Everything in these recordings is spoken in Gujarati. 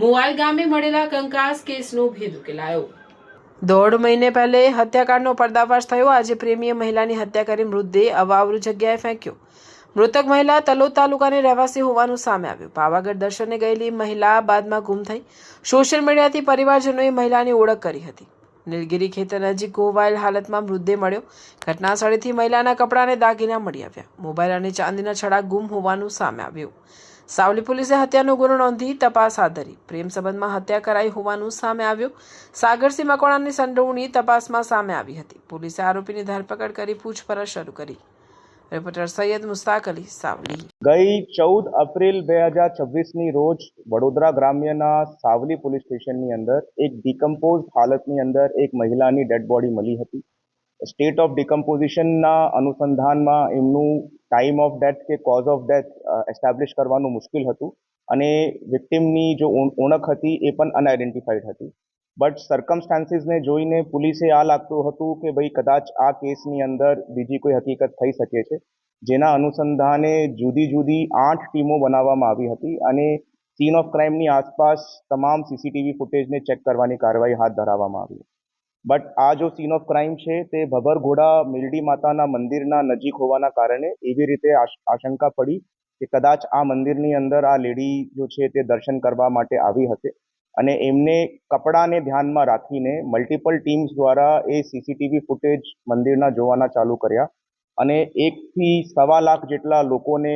મુવાલ ગામે મળેલા કંકાસ કેસનો ભેદ ઉકેલાયો। 1.5 મહિને પહેલે હત્યાકાંડનો પર્દાફાશ થયો। આજે પ્રેમીએ મહિલાની હત્યા કરી મૃતદેહ અવાવરૂ જગ્યાએ ફેંક્યો। મૃતક મહિલા તલોદ તાલુકાની રહેવાસી હોવાનું સામે આવ્યું। પાવાગઢ દર્શને ગયેલી મહિલા બાદમાં ગુમ થઈ। સોશિયલ મીડિયાથી પરિવારજનોએ મહિલાની ઓળખ કરી હતી। નીલગિરી ખેતર નજીક ગોવાયેલ હાલતમાં મૃતદેહ મળ્યો। ઘટના સ્થળેથી મહિલાના કપડાં અને દાગીના મળી આવ્યા। મોબાઈલ અને ચાંદીના છડા ગુમ હોવાનું સામે આવ્યું। સાવલી પોલીસે હત્યાનો ગુનો નોંધી તપાસ હાથ ધરી। પ્રેમ સંબંધમાં હત્યા કરાઈ હોવાનું સામે આવ્યું। સાગરસિંહ મકવાણાની સંડોવણી તપાસમાં સામે આવી હતી। પોલીસે આરોપીની ધરપકડ કરી પૂછપરછ શરૂ કરી। રિપોર્ટર સૈયદ મુસ્તાક અલી, સાવલી। ગઈ 14 એપ્રિલ 2026ની રોજ વડોદરા ગ્રામ્યના સાવલી પોલીસ સ્ટેશનની અંદર એક ડિકમ્પોઝ હાલતની અંદર એક મહિલાની ડેડ બોડી મળી હતી। સ્ટેટ ઓફ ડિકમ્પોઝિશનના અનુસંધાનમાં એમનું ટાઈમ ઓફ ડેથ કે કોઝ ઓફ ડેથ એસ્ટાબ્લિશ કરવાનું મુશ્કેલ હતું અને વિક્ટિમની જો ઓળખ હતી એ પણ અનઆઇડેન્ટિફાઈડ હતી। બટ સર્કમસ્ટાન્સીસને જોઈને પોલીસે આ લાગતું હતું કે ભાઈ કદાચ આ કેસની અંદર બીજી કોઈ હકીકત થઈ શકે છે, જેના અનુસંધાને જુદી જુદી 8 ટીમો બનાવવામાં આવી હતી અને સીન ઓફ ક્રાઇમની આસપાસ તમામ સીસીટીવી ફૂટેજને ચેક કરવાની કાર્યવાહી હાથ ધરવામાં આવી। બટ આ જો સીન ઓફ ક્રાઇમ છે તે ભભરઘોડા મેલડી માતાના મંદિરના નજીક હોવાના કારણે એવી રીતે આશંકા પડી કે કદાચ આ મંદિરની અંદર આ લેડી જો છે તે દર્શન કરવા માટે આવી હશે અને એમને કપડાને ધ્યાનમાં રાખીને મલ્ટિપલ ટીમ્સ દ્વારા એ સીસીટીવી ફૂટેજ મંદિરના જોવાના ચાલુ કર્યા અને 1 થી 1.25 લાખ જેટલા લોકોને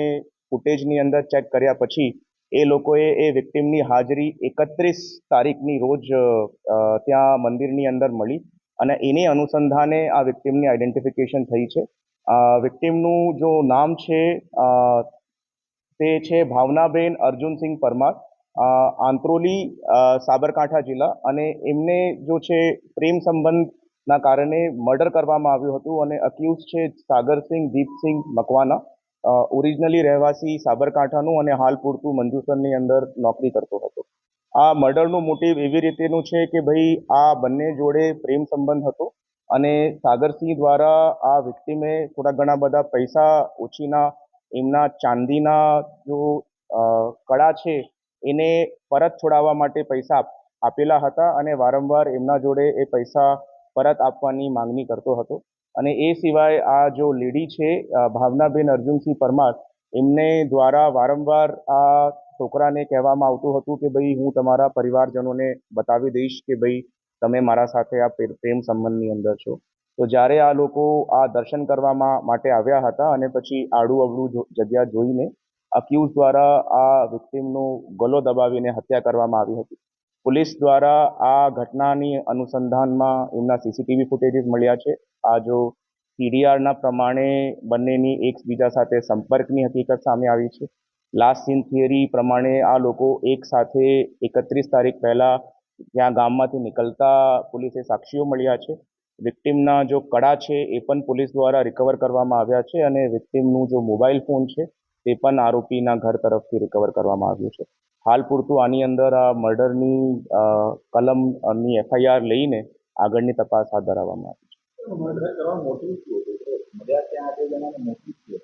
ફૂટેજની અંદર ચેક કર્યા પછી એ લોકોએ એ વિક્ટિમની હાજરી 31 તારીખની રોજ ત્યાં મંદિરની અંદર મળી અને એની અનુસંધાને આ વિક્ટિમની આઈડેન્ટિફિકેશન થઈ છે। વિક્ટિમનું જો નામ છે તે છે ભાવનાબેન અર્જુનસિંહ પરમાર, આંત્રોલી, સાબરકાંઠા જિલ્લા અને એમને જો છે પ્રેમ સંબંધના કારણે મર્ડર કરવામાં આવ્યું હતું અને અક્યુઝ છે સાગરસિંહ દીપસિંહ મકવાના, ઓરિજિનલી રહેવાસી સાબરકાંઠાનું અને હાલ પૂરતું મંજુસરની અંદર નોકરી કરતો હતો। આ મર્ડરનું મોટિવ એવી રીતેનું છે કે ભાઈ આ બંને જોડે પ્રેમ સંબંધ હતો અને સાગરસિંહ દ્વારા આ વિક્ટિમે થોડા ઘણા બધા પૈસા ઓછીના એમના ચાંદીના જો કડા છે એને પરત છોડાવવા માટે પૈસા આપેલા હતા અને વારંવાર એમના જોડે એ પૈસા પરત આપવાની માંગણી કરતો હતો અને એ સિવાય આ જો લેડી છે ભાવનાબેન અર્જુનસિંહ પરમાર, એમને દ્વારા વારંવાર આ છોકરાને કહેવામાં આવતું હતું કે ભાઈ હું તમારા પરિવારજનોને બતાવી દઈશ કે ભાઈ તમે મારા સાથે આ પ્રેમ સંબંધની અંદર છો। તો જ્યારે આ લોકો આ દર્શન કરવા માટે આવ્યા હતા અને પછી આડું અવળું જગ્યા જોઈને અક્યુઝ દ્વારા આ વિક્ટિમનો ગળો દબાવીને હત્યા કરવામાં આવી હતી। પોલીસ દ્વારા આ ઘટનાની અનુસંધાનમાં એમના સીસીટીવી ફૂટેજીસ મળ્યા છે। આ જો પીડીઆરના પ્રમાણે બંનેની એકબીજા સાથે સંપર્કની હકીકત સામે આવી છે। લાસ્ટ સીન થિયરી પ્રમાણે આ લોકો એક સાથે 31 તારીખ પહેલા ત્યાં ગામમાંથી નીકળતા પોલીસે સાક્ષીઓ મળ્યા છે। વિક્ટિમના જો કડા છે એ પણ પોલીસ દ્વારા રિકવર કરવામાં આવ્યા છે અને વિક્ટિમનું જો મોબાઈલ ફોન છે તે પણ આરોપીના ઘર તરફથી રિકવર કરવામાં આવ્યું છે। હાલ પૂરતું આની અંદર આ મર્ડરની કલમની એફઆઈઆર લઈને આગળની તપાસ હાથ ધરવામાં આવી છે।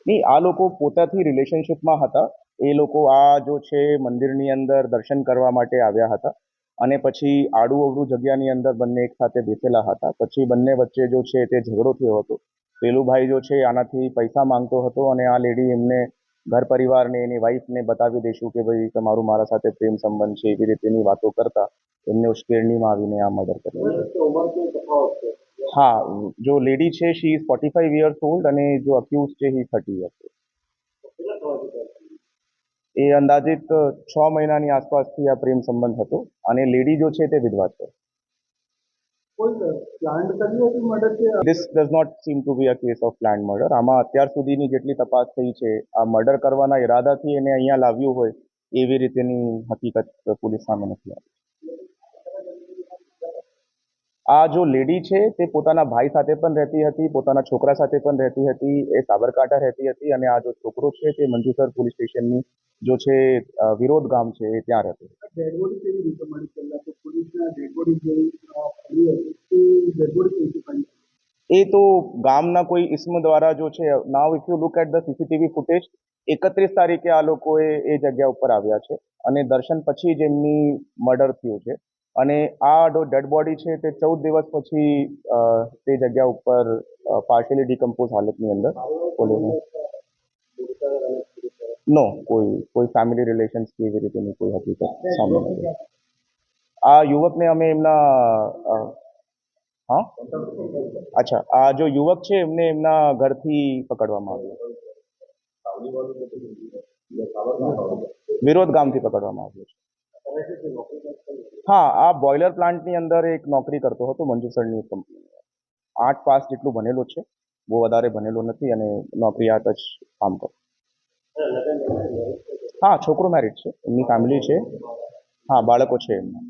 નહીં, આ લોકો પોતાથી રિલેશનશિપમાં હતા। એ લોકો આ જો છે મંદિરની અંદર દર્શન કરવા માટે આવ્યા હતા અને પછી આડું અવળું જગ્યાની અંદર બંને એક સાથે બેસેલા હતા। પછી બંને વચ્ચે જો છે તે ઝઘડો થયો હતો। પેલું ભાઈ જો છે આનાથી પૈસા માંગતો હતો અને આ લેડી એમને ઘર પરિવારને એની વાઈફને બતાવી દઈશું કે ભાઈ તમારું મારા સાથે પ્રેમ સંબંધ છે એવી રીતેની વાતો કરતા એમને ઉશ્કેરણીમાં આવીને આ મર્ડર કર્યું। હા, જો લેડી છે શી ઇઝ 45 યર્સ ઓલ્ડ અને જો અક્યુઝ છે હી 30 યર્સ ઓલ્ડ। એ અંદાજિત 6 મહિનાની આસપાસથી આ પ્રેમ સંબંધ હતો અને લેડી જો છે તે વિધવા છે। This does not seem to be a case of planned murder. આમાં અત્યાર સુધીની જેટલી તપાસ થઈ છે આ મર્ડર કરવાના ઈરાદાથી એને અહીંયા લાવ્યું હોય એવી રીતેની હકીકત પોલીસ સામે નથી આવી। આ જો લેડી છે તે પોતાના ભાઈ સાથે પણ રહેતી હતી, પોતાના છોકરા સાથે પણ રહેતી હતી। એ સાબરકાંઠા રહેતી હતી અને આ જો છોકરો છે તે મંજુસર પોલીસ સ્ટેશનની જો છે વિરોધ ગામ છે એ ત્યાં રહેતો। એ તો ગામના કોઈ ઇસમ દ્વારા જો છે, now if you look at the CCTV footage, 31 તારીખે આ લોકોએ એ જગ્યા ઉપર આવ્યા છે અને દર્શન પછી જ એમની મર્ડર થયું છે. અને આ ડેડ બોડી છે તે 14 દિવસ પછી તે જગ્યા ઉપર પાર્શિયલી ડિકમ્પોઝ હાલતની અંદર નો કોઈ ફેમિલી રિલેશન્સ કે એવી રીતેની કોઈ હકીકત સામે નથી. આ યુવકને અમે એમના હા અચ્છા, આ જો યુવક છે એમને એમના ઘરથી પકડવામાં આવ્યો, વિરોધ ગામથી પકડવામાં આવ્યો છે. હા, આ બોઇલર પ્લાન્ટની અંદર એક નોકરી કરતો હતો મંજુસરની કંપની. 8 પાસ જેટલું ભણેલો છે, બહુ વધારે ભણેલો નથી અને નોકરીયાત જ કામ કરે. હા, છોકરો મેરિડ છે, એમની ફેમિલી છે. હા, બાળકો છે એમના.